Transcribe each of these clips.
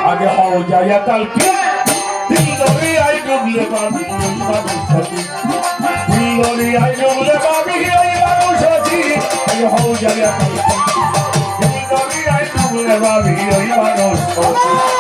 आगे हो जाए कल के दिल लोरी आई डुबले बाबी बाबू दिल लोरी आई डुबले बाबी बाबू सची आगे हो जाए कल के दिल लोरी आई डुबले बाबी बाबू सची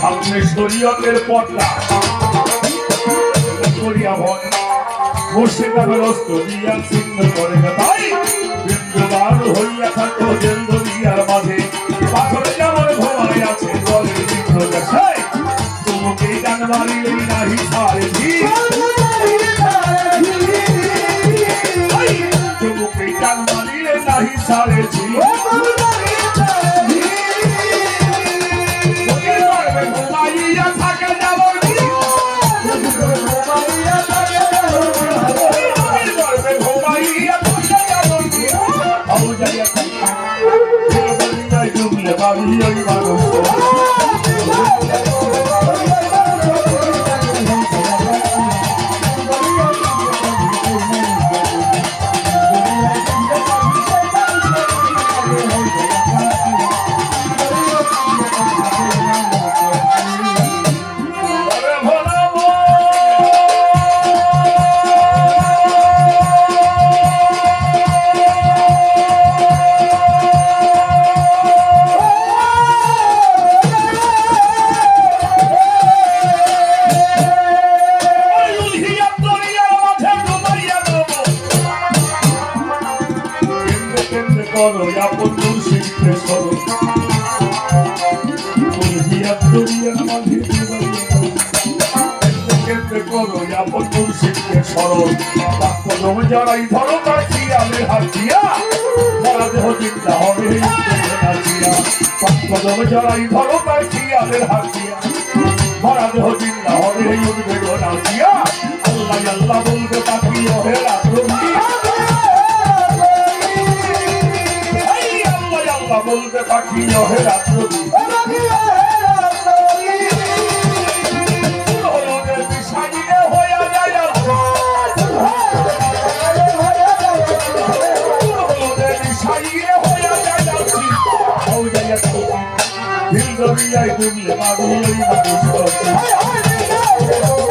সামনে শরীয়তের পর্দা করিয়া ভয় মুর্শিদাবাদের অস্ত্র দিয়া ছিন্ন করে তাই বিন্দুবার হইয়া থাকো জেলদরিয়ার মাঝে পাথরে যেমন ঘুমায় আছে জলের বিন্দু দেখায় চুমুকে গান মারিলেই নাহি সারে চুমুকে গান মারিলে নাহি সারে যারাই ধরো তার শিয়ালের হাত দিয়া মরা দেহ চিন্তা হবে যারাই ধরো তার শিয়ালের হাত দিয়া মরা দেহ চিন্তা হবে নাচিয়া আল্লাহ আল্লাহ বলবে পাখি ওহে রাত্রি আল্লাহ আল্লাহ বলবে পাখি ওহে রাত্রি Dill, dill, dill, dill, dill, dill, dill, dill, dill, dill, dill,